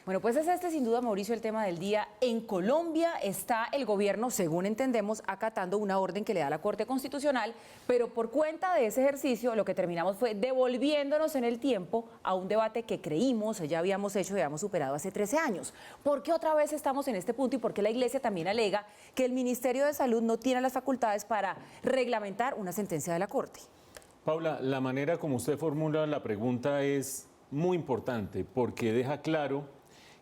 Bueno, pues es este sin duda, Mauricio, el tema del día. En Colombia está el gobierno, según entendemos, acatando una orden que le da la Corte Constitucional, pero por cuenta de ese ejercicio lo que terminamos fue devolviéndonos en el tiempo a un debate que creímos ya habíamos hecho y habíamos superado hace 13 años. ¿Por qué otra vez estamos en este punto y por qué la Iglesia también alega que el Ministerio de Salud no tiene las facultades para reglamentar una sentencia de la Corte? Paula, la manera como usted formula la pregunta es muy importante porque deja claro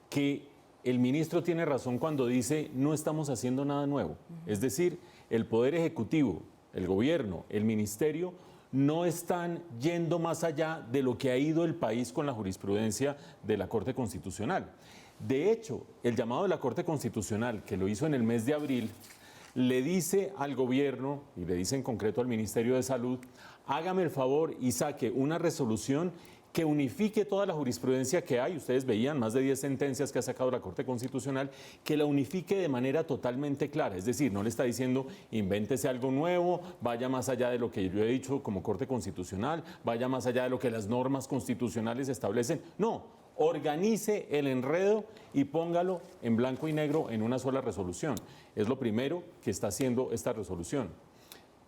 que el ministro tiene razón cuando dice no estamos haciendo nada nuevo. Es decir, el Poder Ejecutivo, el gobierno, el ministerio no están yendo más allá de lo que ha ido el país con la jurisprudencia de la Corte Constitucional. De hecho, el llamado de la Corte Constitucional, que lo hizo en el mes de abril, le dice al gobierno, y le dice en concreto al Ministerio de Salud, hágame el favor y saque una resolución que unifique toda la jurisprudencia que hay. Ustedes veían más de 10 sentencias que ha sacado la Corte Constitucional, que la unifique de manera totalmente clara. Es decir, no le está diciendo invéntese algo nuevo, vaya más allá de lo que yo he dicho como Corte Constitucional, vaya más allá de lo que las normas constitucionales establecen. No, organice el enredo y póngalo en blanco y negro en una sola resolución. Es lo primero que está haciendo esta resolución.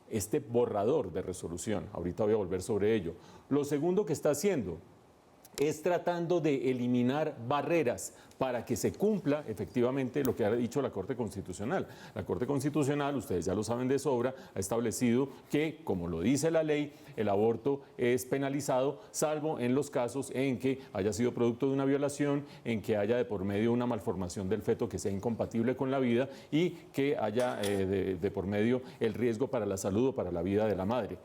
Este borrador de resolución, ahorita voy a volver sobre ello. Lo segundo que está haciendo es tratando de eliminar barreras para que se cumpla efectivamente lo que ha dicho la Corte Constitucional. La Corte Constitucional, ustedes ya lo saben de sobra, ha establecido que, como lo dice la ley, el aborto es penalizado, salvo en los casos en que haya sido producto de una violación, en que haya de por medio una malformación del feto que sea incompatible con la vida y que haya de por medio el riesgo para la salud o para la vida de la madre.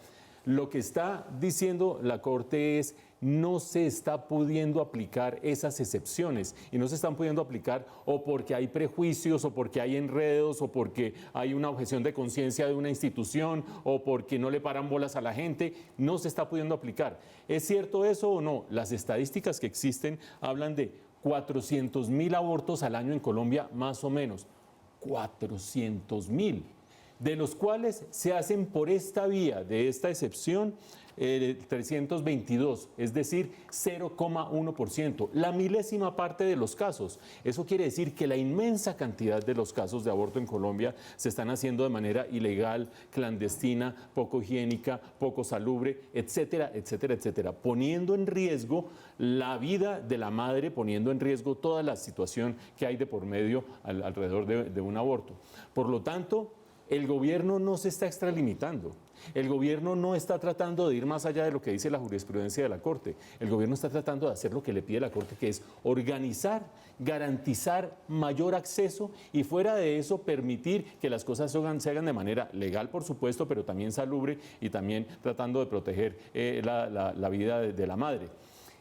Lo que está diciendo la Corte es no se está pudiendo aplicar esas excepciones y no se están pudiendo aplicar o porque hay prejuicios o porque hay enredos o porque hay una objeción de conciencia de una institución o porque no le paran bolas a la gente, no se está pudiendo aplicar. ¿Es cierto eso o no? Las estadísticas que existen hablan de 400.000 abortos al año en Colombia, más o menos. 400.000. De los cuales se hacen por esta vía de esta excepción 322, es decir, 0,1%, la milésima parte de los casos. Eso quiere decir que la inmensa cantidad de los casos de aborto en Colombia se están haciendo de manera ilegal, clandestina, poco higiénica, poco salubre, etcétera, etcétera, etcétera, poniendo en riesgo la vida de la madre, poniendo en riesgo toda la situación que hay de por medio alrededor de un aborto. Por lo tanto, el gobierno no se está extralimitando, el gobierno no está tratando de ir más allá de lo que dice la jurisprudencia de la Corte, el gobierno está tratando de hacer lo que le pide la Corte, que es organizar, garantizar mayor acceso y fuera de eso permitir que las cosas se hagan de manera legal, por supuesto, pero también salubre y también tratando de proteger la vida de la madre.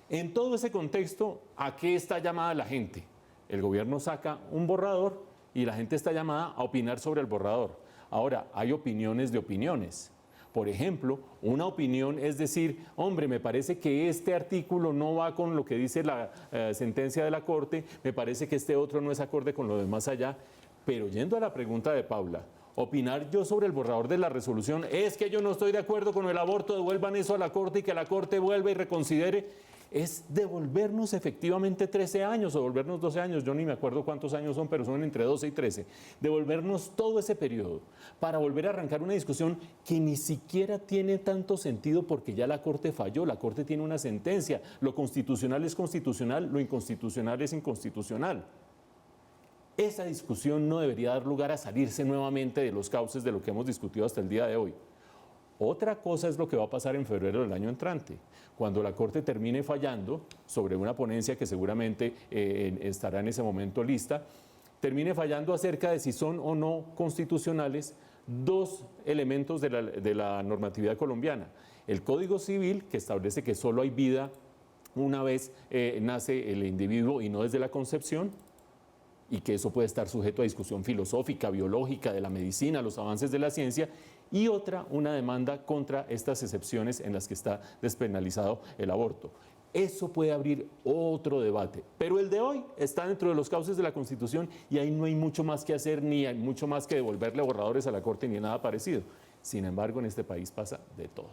En todo ese contexto, ¿a qué está llamada la gente? El gobierno saca un borrador y la gente está llamada a opinar sobre el borrador. Ahora, hay opiniones de opiniones. Por ejemplo, una opinión es decir, hombre, me parece que este artículo no va con lo que dice la sentencia de la Corte, me parece que este otro no es acorde con lo de más allá. Pero yendo a la pregunta de Paula, opinar yo sobre el borrador de la resolución es que yo no estoy de acuerdo con el aborto, devuelvan eso a la Corte y que la Corte vuelva y reconsidere. Es devolvernos efectivamente 13 años o devolvernos 12 años, yo ni me acuerdo cuántos años son, pero son entre 12 y 13, devolvernos todo ese periodo para volver a arrancar una discusión que ni siquiera tiene tanto sentido porque ya la Corte falló, la Corte tiene una sentencia, lo constitucional es constitucional, lo inconstitucional es inconstitucional. Esa discusión no debería dar lugar a salirse nuevamente de los cauces de lo que hemos discutido hasta el día de hoy. Otra cosa es lo que va a pasar en febrero del año entrante, cuando la Corte termine fallando sobre una ponencia que seguramente estará en ese momento lista, termine fallando acerca de si son o no constitucionales dos elementos de la normatividad colombiana. El Código Civil, que establece que solo hay vida una vez nace el individuo y no desde la concepción, y que eso puede estar sujeto a discusión filosófica, biológica, de la medicina, los avances de la ciencia, y otra, una demanda contra estas excepciones en las que está despenalizado el aborto. Eso puede abrir otro debate, pero el de hoy está dentro de los cauces de la Constitución y ahí no hay mucho más que hacer, ni hay mucho más que devolverle borradores a la Corte, ni nada parecido. Sin embargo, en este país pasa de todo.